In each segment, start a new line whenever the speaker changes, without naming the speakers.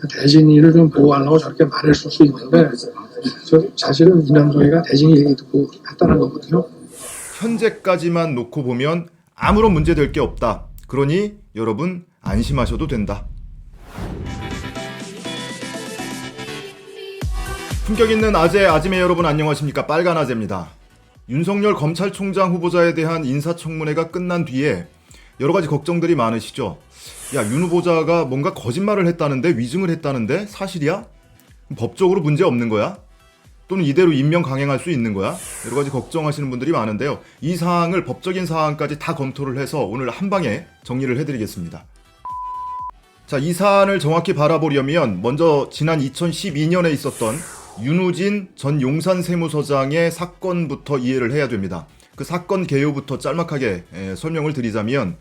대진이를 좀 보호하려고 저렇게 말했을 수 있는데 사실은 이남석이가 대진이 얘기 듣고 했다는 거거든요.
현재까지만 놓고 보면 아무런 문제될 게 없다. 그러니 여러분 안심하셔도 된다. 품격 있는 아재 아지매 여러분 안녕하십니까? 빨간 아재입니다. 윤석열 검찰총장 후보자에 대한 인사청문회가 끝난 뒤에 여러 가지 걱정들이 많으시죠? 야, 윤 후보자가 뭔가 거짓말을 했다는데, 위증을 했다는데 사실이야? 법적으로 문제 없는 거야? 또는 이대로 임명 강행할 수 있는 거야? 여러 가지 걱정하시는 분들이 많은데요. 이 사항을 법적인 사항까지 다 검토를 해서 오늘 한 방에 정리를 해드리겠습니다. 자, 이 사안을 정확히 바라보려면 먼저 지난 2012년에 있었던 윤우진 전 용산세무서장의 사건부터 이해를 해야 됩니다. 그 사건 개요부터 짤막하게 설명을 드리자면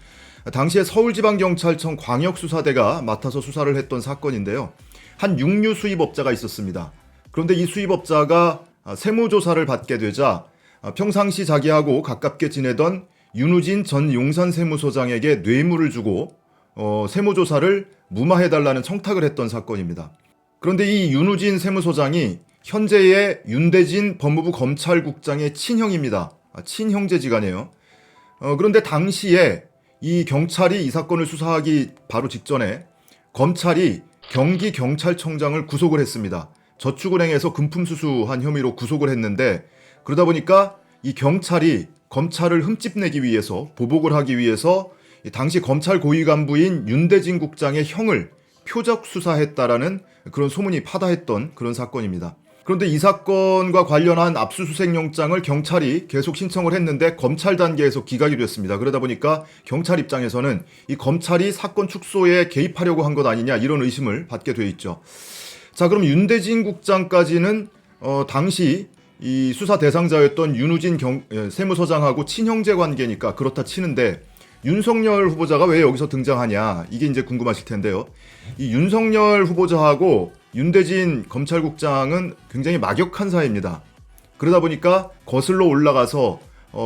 당시에 서울지방경찰청 광역수사대가 맡아서 수사를 했던 사건인데요. 한 육류 수입업자가 있었습니다. 그런데 이 수입업자가 세무조사를 받게 되자 평상시 자기하고 가깝게 지내던 윤우진 전 용산세무서장에게 뇌물을 주고 세무조사를 무마해달라는 청탁을 했던 사건입니다. 그런데 이 윤우진 세무서장이 현재의 윤대진 법무부 검찰국장의 친형입니다. 친형제지간이에요. 그런데 당시에 이 경찰이 이 사건을 수사하기 바로 직전에 검찰이 경기경찰청장을 구속을 했습니다. 저축은행에서 금품 수수한 혐의로 구속을 했는데 그러다 보니까 이 경찰이 검찰을 흠집내기 위해서 보복을 하기 위해서 당시 검찰 고위 간부인 윤대진 국장의 형을 표적 수사했다라는 그런 소문이 파다했던 그런 사건입니다. 그런데 이 사건과 관련한 압수수색 영장을 경찰이 계속 신청을 했는데 검찰 단계에서 기각이 됐습니다. 그러다 보니까 경찰 입장에서는 이 검찰이 사건 축소에 개입하려고 한 것 아니냐 이런 의심을 받게 돼 있죠. 자, 그럼 윤대진 국장까지는 당시 이 수사 대상자였던 윤우진 세무서장하고 친형제 관계니까 그렇다 치는데 윤석열 후보자가 왜 여기서 등장하냐 이게 이제 궁금하실 텐데요. 이 윤석열 후보자하고 윤대진 검찰국장은 굉장히 막역한 사이입니다. 그러다 보니까 거슬러 올라가서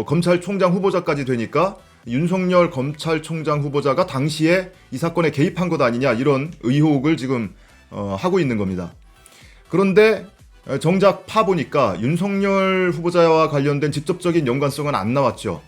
검찰총장 후보자까지 되니까 윤석열 검찰총장 후보자가 당시에 이 사건에 개입한 것 아니냐 이런 의혹을 지금 하고 있는 겁니다. 그런데 정작 파보니까 윤석열 후보자와 관련된 직접적인 연관성은 안 나왔죠.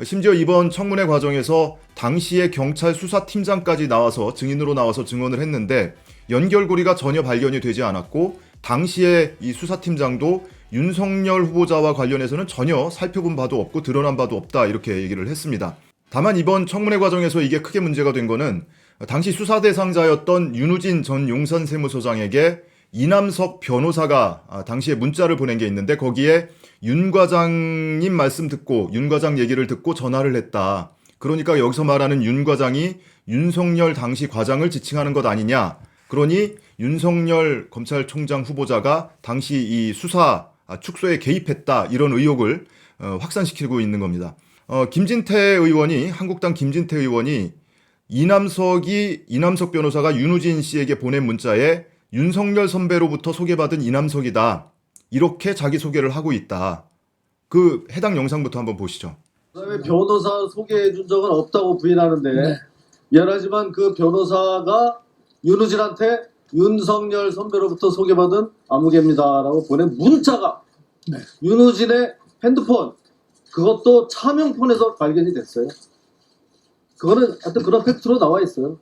심지어 이번 청문회 과정에서 당시의 경찰 수사팀장까지 나와서 증인으로 나와서 증언을 했는데 연결고리가 전혀 발견이 되지 않았고 당시에 이 수사팀장도 윤석열 후보자와 관련해서는 전혀 살펴본 바도 없고 드러난 바도 없다 이렇게 얘기를 했습니다. 다만 이번 청문회 과정에서 이게 크게 문제가 된 거는 당시 수사 대상자였던 윤우진 전 용산세무서장에게 이남석 변호사가 당시에 문자를 보낸 게 있는데 거기에 윤 과장님 말씀 듣고 윤 과장 얘기를 듣고 전화를 했다. 그러니까 여기서 말하는 윤 과장이 윤석열 당시 과장을 지칭하는 것 아니냐. 그러니 윤석열 검찰총장 후보자가 당시 이 수사 축소에 개입했다. 이런 의혹을 확산시키고 있는 겁니다. 김진태 의원이 한국당 김진태 의원이 이남석 변호사가 윤우진 씨에게 보낸 문자에 윤석열 선배로부터 소개받은 이남석이다. 이렇게 자기소개를 하고 있다. 그 해당 영상부터 한번 보시죠.
그다음에 변호사 소개해 준 적은 없다고 부인하는데
네.
미안하지만 그 변호사가 윤우진한테 윤석열 선배로부터 소개받은 아무개입니다라고 보낸 문자가
네.
윤우진의 핸드폰 그것도 차명폰에서 발견이 됐어요. 그거는 하여튼 그런 팩트로 나와 있어요.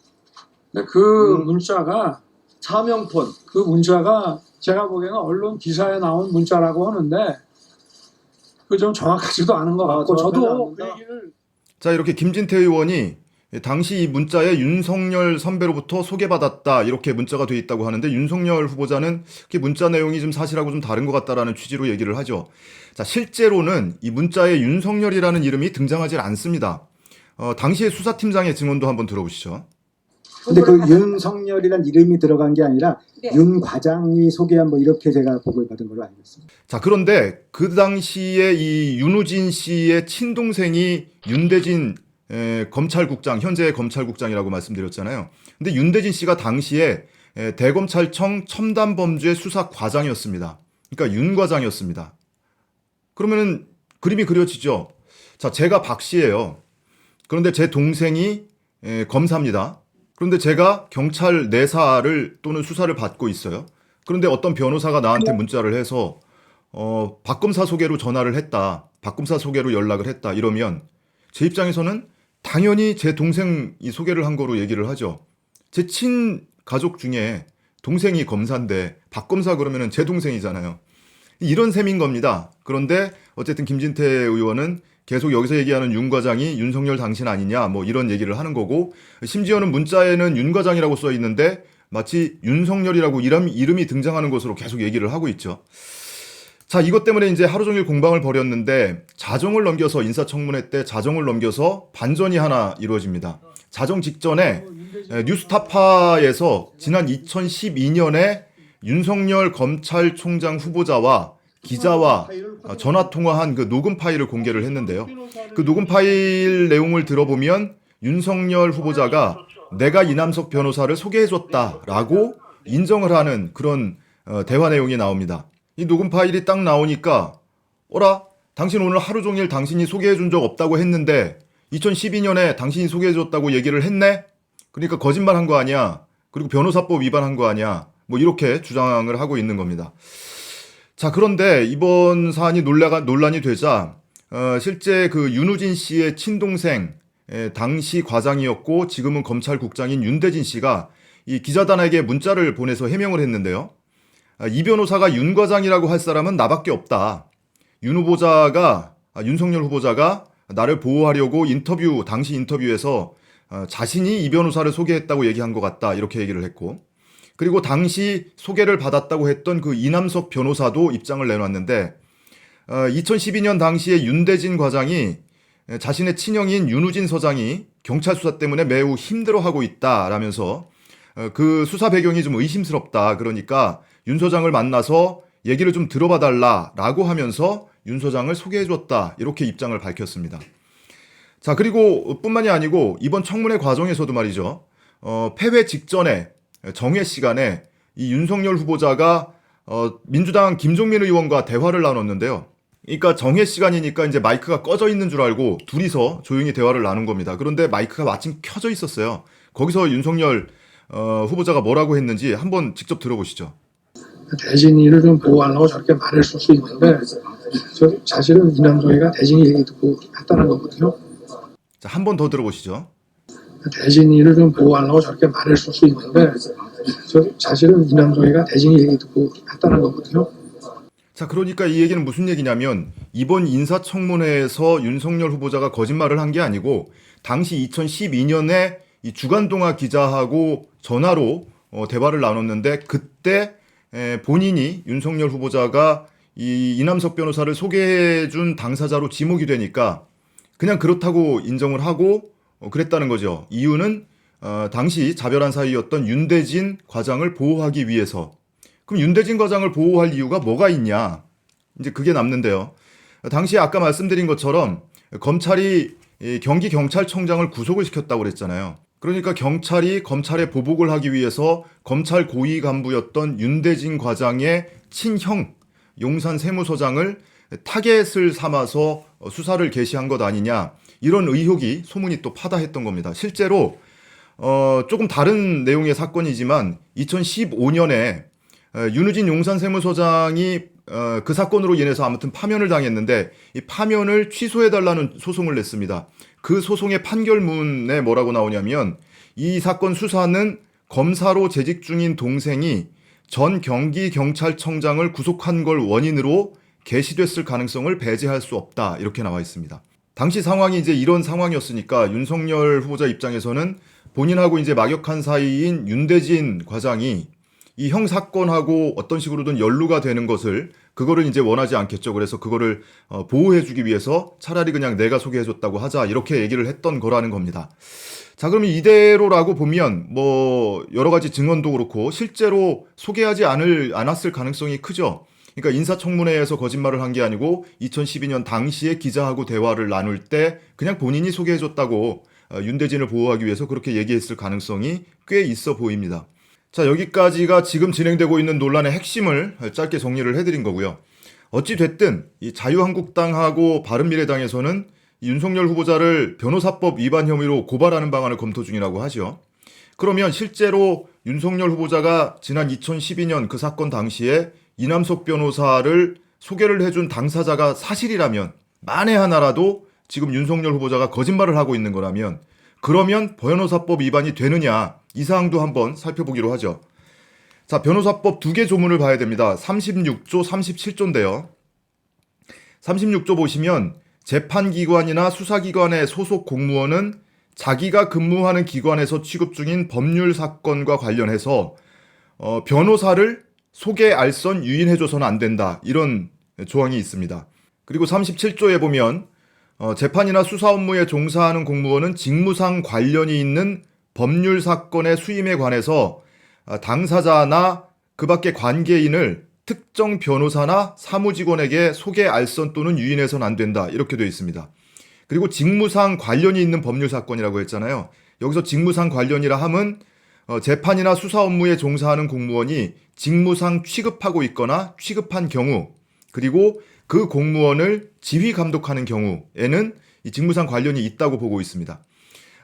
네, 그 문자가
차명폰.
그 문자가 제가 보기에는 언론 기사에 나온 문자라고 하는데 그 좀 정확하지도 않은 것 같고 저도 그 얘기를
자, 이렇게 김진태 의원이 당시 이 문자에 윤석열 선배로부터 소개받았다 이렇게 문자가 돼 있다고 하는데 윤석열 후보자는 그 문자 내용이 좀 사실하고 좀 다른 것 같다라는 취지로 얘기를 하죠. 자, 실제로는 이 문자에 윤석열이라는 이름이 등장하지 않습니다. 당시의 수사팀장의 증언도 한번 들어보시죠.
근데 그 윤석열이란 이름이 들어간 게 아니라
네.
윤 과장이 소개한 뭐 이렇게 제가 보고를 받은 걸로 알고 있습니다.
자, 그런데 그 당시에 이 윤우진 씨의 친동생이 윤대진 검찰국장, 현재의 검찰국장이라고 말씀드렸잖아요. 근데 윤대진 씨가 당시에 대검찰청 첨단범죄 수사과장이었습니다. 그러니까 윤 과장이었습니다. 그러면은 그림이 그려지죠. 자, 제가 박 씨예요. 그런데 제 동생이 검사입니다. 그런데 제가 경찰 내사를 또는 수사를 받고 있어요. 그런데 어떤 변호사가 나한테 문자를 해서 박검사 소개로 전화를 했다. 박검사 소개로 연락을 했다. 이러면 제 입장에서는 당연히 제 동생이 소개를 한 거로 얘기를 하죠. 제 친가족 중에 동생이 검사인데 박검사 그러면 제 동생이잖아요. 이런 셈인 겁니다. 그런데 어쨌든 김진태 의원은 계속 여기서 얘기하는 윤 과장이 윤석열 당신 아니냐 뭐 이런 얘기를 하는 거고, 심지어는 문자에는 윤 과장이라고 써 있는데 마치 윤석열이라고 이름이 등장하는 것으로 계속 얘기를 하고 있죠. 자, 이것 때문에 이제 하루 종일 공방을 벌였는데 자정을 넘겨서 인사청문회 때 자정을 넘겨서 반전이 하나 이루어집니다. 자정 직전에 뉴스타파에서 지난 2012년에 윤석열 검찰총장 후보자와 기자와 전화 통화한 그 녹음 파일을 공개를 했는데요. 그 녹음 파일 내용을 들어보면 윤석열 후보자가 내가 이남석 변호사를 소개해줬다라고 인정을 하는 그런 대화 내용이 나옵니다. 이 녹음 파일이 딱 나오니까 어라? 당신 오늘 하루 종일 당신이 소개해준 적 없다고 했는데 2012년에 당신이 소개해줬다고 얘기를 했네? 그러니까 거짓말한 거 아니야? 그리고 변호사법 위반한 거 아니야? 뭐 이렇게 주장을 하고 있는 겁니다. 자, 그런데 이번 사안이 논란이 되자 실제 그 윤우진 씨의 친동생, 당시 과장이었고 지금은 검찰국장인 윤대진 씨가 이 기자단에게 문자를 보내서 해명을 했는데요. 이 변호사가 윤 과장이라고 할 사람은 나밖에 없다. 윤석열 후보자가 나를 보호하려고 당시 인터뷰에서 자신이 이 변호사를 소개했다고 얘기한 것 같다. 이렇게 얘기를 했고, 그리고 당시 소개를 받았다고 했던 그 이남석 변호사도 입장을 내놨는데 2012년 당시에 윤대진 과장이 자신의 친형인 윤우진 서장이 경찰 수사 때문에 매우 힘들어하고 있다라면서 그 수사 배경이 좀 의심스럽다. 그러니까 윤 서장을 만나서 얘기를 좀 들어봐 달라라고 하면서 윤 서장을 소개해줬다. 이렇게 입장을 밝혔습니다. 자, 그리고 뿐만이 아니고 이번 청문회 과정에서도 말이죠. 패회 직전에 정회 시간에 이 윤석열 후보자가 민주당 김종민 의원과 대화를 나눴는데요. 그러니까 정회 시간이니까 이제 마이크가 꺼져 있는 줄 알고 둘이서 조용히 대화를 나눈 겁니다. 그런데 마이크가 마침 켜져 있었어요. 거기서 윤석열 후보자가 뭐라고 했는지 한번 직접 들어보시죠.
대진이를 좀 보호하려고 저렇게 말했을 수 있는데 사실은 이남석이가 대진이 얘기 듣고 했다는 거거든요.
자, 한 번 더 들어보시죠.
대진이를 좀 보호하려고 저렇게 말했을 수 있는데 사실은 이남석이가 대진이 얘기 듣고 했다는 거거든요.
자, 그러니까 이 얘기는 무슨 얘기냐면 이번 인사청문회에서 윤석열 후보자가 거짓말을 한 게 아니고 당시 2012년에 이 주간동아 기자하고 전화로 대화를 나눴는데 그때 본인이 윤석열 후보자가 이 이남석 변호사를 소개해준 당사자로 지목이 되니까 그냥 그렇다고 인정을 하고 그랬다는 거죠. 이유는 당시 자별한 사이였던 윤대진 과장을 보호하기 위해서. 그럼 윤대진 과장을 보호할 이유가 뭐가 있냐? 이제 그게 남는데요. 당시 아까 말씀드린 것처럼 검찰이 경기경찰청장을 구속을 시켰다고 그랬잖아요. 그러니까 경찰이 검찰에 보복을 하기 위해서 검찰 고위 간부였던 윤대진 과장의 친형 용산 세무서장을 타겟을 삼아서 수사를 개시한 것 아니냐, 이런 의혹이 소문이 또 파다했던 겁니다. 실제로 조금 다른 내용의 사건이지만 2015년에 윤우진 용산 세무서장이 그 사건으로 인해서 아무튼 파면을 당했는데 이 파면을 취소해달라는 소송을 냈습니다. 그 소송의 판결문에 뭐라고 나오냐면 이 사건 수사는 검사로 재직 중인 동생이 전 경기경찰청장을 구속한 걸 원인으로 개시됐을 가능성을 배제할 수 없다, 이렇게 나와 있습니다. 당시 상황이 이제 이런 상황이었으니까 윤석열 후보자 입장에서는 본인하고 이제 막역한 사이인 윤대진 과장이 이 형 사건하고 어떤 식으로든 연루가 되는 것을 그거를 이제 원하지 않겠죠. 그래서 그거를 보호해주기 위해서 차라리 그냥 내가 소개해줬다고 하자, 이렇게 얘기를 했던 거라는 겁니다. 자, 그러면 이대로라고 보면 뭐 여러 가지 증언도 그렇고 실제로 소개하지 않았을 가능성이 크죠. 그러니까 인사청문회에서 거짓말을 한 게 아니고 2012년 당시에 기자하고 대화를 나눌 때 그냥 본인이 소개해줬다고 윤대진을 보호하기 위해서 그렇게 얘기했을 가능성이 꽤 있어 보입니다. 자, 여기까지가 지금 진행되고 있는 논란의 핵심을 짧게 정리를 해드린 거고요. 어찌 됐든 이 자유한국당하고 바른미래당에서는 윤석열 후보자를 변호사법 위반 혐의로 고발하는 방안을 검토 중이라고 하죠. 그러면 실제로 윤석열 후보자가 지난 2012년 그 사건 당시에 이남석 변호사를 소개를 해준 당사자가 사실이라면, 만에 하나라도 지금 윤석열 후보자가 거짓말을 하고 있는 거라면, 그러면 변호사법 위반이 되느냐, 이 사항도 한번 살펴보기로 하죠. 자, 변호사법 두 개 조문을 봐야 됩니다. 36조, 37조인데요. 36조 보시면 재판기관이나 수사기관의 소속 공무원은 자기가 근무하는 기관에서 취급 중인 법률 사건과 관련해서 변호사를 소개, 알선, 유인해줘서는 안 된다. 이런 조항이 있습니다. 그리고 37조에 보면 재판이나 수사 업무에 종사하는 공무원은 직무상 관련이 있는 법률 사건의 수임에 관해서 당사자나 그 밖의 관계인을 특정 변호사나 사무직원에게 소개, 알선 또는 유인해서는 안 된다. 이렇게 되어 있습니다. 그리고 직무상 관련이 있는 법률 사건이라고 했잖아요. 여기서 직무상 관련이라 함은 재판이나 수사 업무에 종사하는 공무원이 직무상 취급하고 있거나 취급한 경우, 그리고 그 공무원을 지휘 감독하는 경우에는 이 직무상 관련이 있다고 보고 있습니다.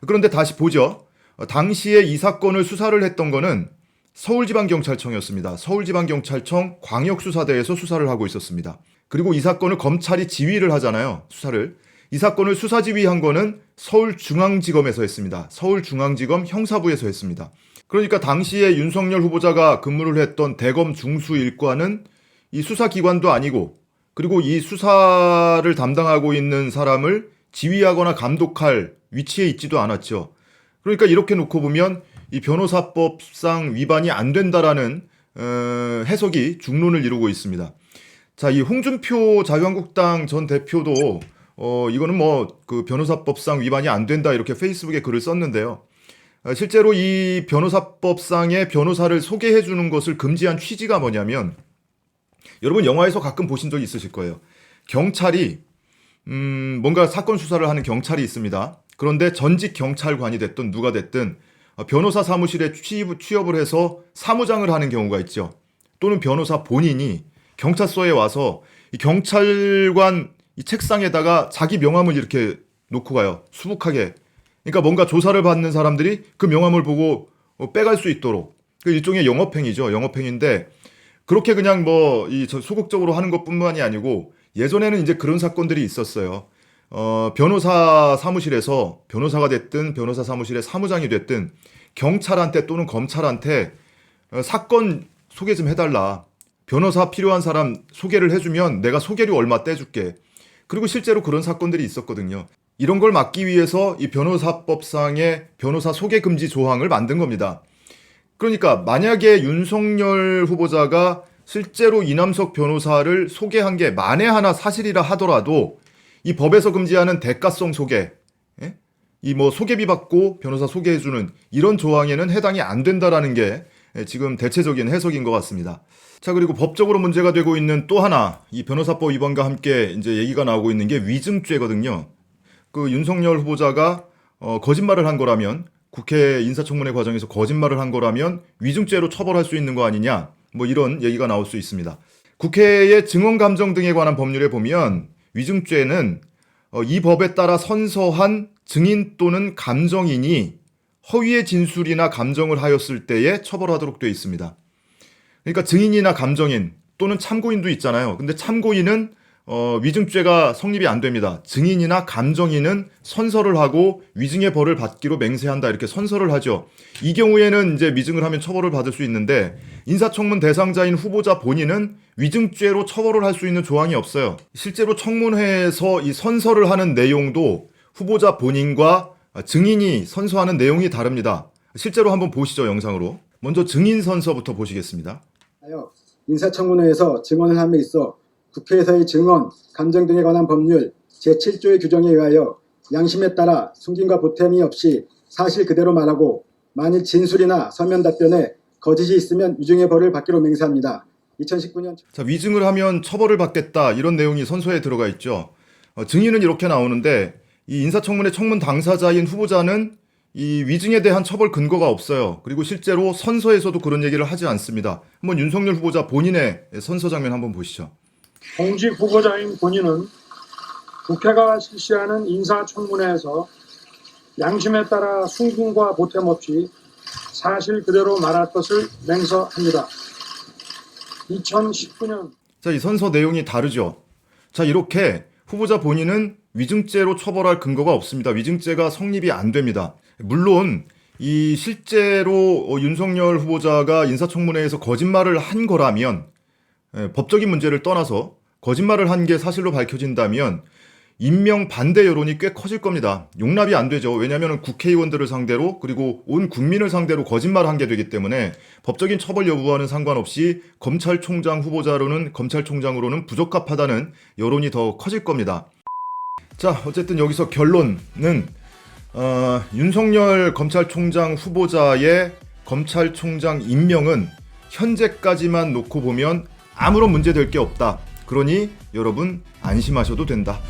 그런데 다시 보죠. 당시에 이 사건을 수사를 했던 거는 서울지방경찰청이었습니다. 서울지방경찰청 광역수사대에서 수사를 하고 있었습니다. 그리고 이 사건을 검찰이 지휘를 하잖아요. 수사를. 이 사건을 수사 지휘한 거는 서울중앙지검에서 했습니다. 서울중앙지검 형사부에서 했습니다. 그러니까 당시에 윤석열 후보자가 근무를 했던 대검 중수 일과는 이 수사기관도 아니고, 그리고 이 수사를 담당하고 있는 사람을 지휘하거나 감독할 위치에 있지도 않았죠. 그러니까 이렇게 놓고 보면 이 변호사법상 위반이 안 된다라는 해석이 중론을 이루고 있습니다. 자, 이 홍준표 자유한국당 전 대표도 이거는 뭐 그 변호사법상 위반이 안 된다 이렇게 페이스북에 글을 썼는데요. 실제로 이 변호사법상의 변호사를 소개해 주는 것을 금지한 취지가 뭐냐면, 여러분 영화에서 가끔 보신 적 있으실 거예요. 경찰이 뭔가 사건 수사를 하는 경찰이 있습니다. 그런데 전직 경찰관이 됐든 누가 됐든 변호사 사무실에 취업을 해서 사무장을 하는 경우가 있죠. 또는 변호사 본인이 경찰서에 와서 이 경찰관 이 책상에다가 자기 명함을 이렇게 놓고 가요. 수북하게. 그러니까 뭔가 조사를 받는 사람들이 그 명함을 보고 빼갈 수 있도록. 그 일종의 영업행위죠. 영업행위인데 그렇게 그냥 뭐 이 소극적으로 하는 것뿐만이 아니고 예전에는 이제 그런 사건들이 있었어요. 변호사 사무실에서 변호사가 됐든 변호사 사무실의 사무장이 됐든 경찰한테 또는 검찰한테 사건 소개 좀 해달라. 변호사 필요한 사람 소개를 해주면 내가 소개료 얼마 떼줄게. 그리고 실제로 그런 사건들이 있었거든요. 이런 걸 막기 위해서 이 변호사법상의 변호사 소개 금지 조항을 만든 겁니다. 그러니까 만약에 윤석열 후보자가 실제로 이남석 변호사를 소개한 게 만에 하나 사실이라 하더라도 이 법에서 금지하는 대가성 소개, 이 뭐 소개비 받고 변호사 소개해주는 이런 조항에는 해당이 안 된다라는 게 지금 대체적인 해석인 것 같습니다. 자, 그리고 법적으로 문제가 되고 있는 또 하나, 이 변호사법 위반과 함께 이제 얘기가 나오고 있는 게 위증죄거든요. 그 윤석열 후보자가 거짓말을 한 거라면, 국회 인사청문회 과정에서 거짓말을 한 거라면 위증죄로 처벌할 수 있는 거 아니냐, 뭐 이런 얘기가 나올 수 있습니다. 국회의 증언 감정 등에 관한 법률에 보면 위증죄는 이 법에 따라 선서한 증인 또는 감정인이 허위의 진술이나 감정을 하였을 때에 처벌하도록 되어 있습니다. 그러니까 증인이나 감정인 또는 참고인도 있잖아요. 근데 참고인은 위증죄가 성립이 안 됩니다. 증인이나 감정인은 선서를 하고 위증의 벌을 받기로 맹세한다 이렇게 선서를 하죠. 이 경우에는 이제 위증을 하면 처벌을 받을 수 있는데 인사청문 대상자인 후보자 본인은 위증죄로 처벌을 할 수 있는 조항이 없어요. 실제로 청문회에서 이 선서를 하는 내용도 후보자 본인과 증인이 선서하는 내용이 다릅니다. 실제로 한번 보시죠, 영상으로. 먼저 증인 선서부터 보시겠습니다.
인사청문회에서 증언을 함에 있어 국회에서의 증언, 감정 등에 관한 법률 제7조의 규정에 의하여 양심에 따라 숨김과 보탬이 없이 사실 그대로 말하고 만일 진술이나 서면 답변에 거짓이 있으면 위증의 벌을 받기로 맹세합니다. 2019년
자, 위증을 하면 처벌을 받겠다 이런 내용이 선서에 들어가 있죠. 증인은 이렇게 나오는데 이 인사청문회 청문 당사자인 후보자는 이 위증에 대한 처벌 근거가 없어요. 그리고 실제로 선서에서도 그런 얘기를 하지 않습니다. 한번 윤석열 후보자 본인의 선서 장면 한번 보시죠.
공직 후보자인 본인은 국회가 실시하는 인사청문회에서 양심에 따라 숨김과 보탬 없이 사실 그대로 말할 것을 맹서합니다. 2019년
자, 이 선서 내용이 다르죠. 자, 이렇게 후보자 본인은 위증죄로 처벌할 근거가 없습니다. 위증죄가 성립이 안 됩니다. 물론 이 실제로 윤석열 후보자가 인사청문회에서 거짓말을 한 거라면, 법적인 문제를 떠나서 거짓말을 한 게 사실로 밝혀진다면 임명 반대 여론이 꽤 커질 겁니다. 용납이 안 되죠. 왜냐하면 국회의원들을 상대로 그리고 온 국민을 상대로 거짓말을 한 게 되기 때문에 법적인 처벌 여부와는 상관없이 검찰총장 후보자로는 검찰총장으로는 부적합하다는 여론이 더 커질 겁니다. 자, 어쨌든 여기서 결론은 윤석열 검찰총장 후보자의 검찰총장 임명은 현재까지만 놓고 보면 아무런 문제될 게 없다. 그러니 여러분 안심하셔도 된다.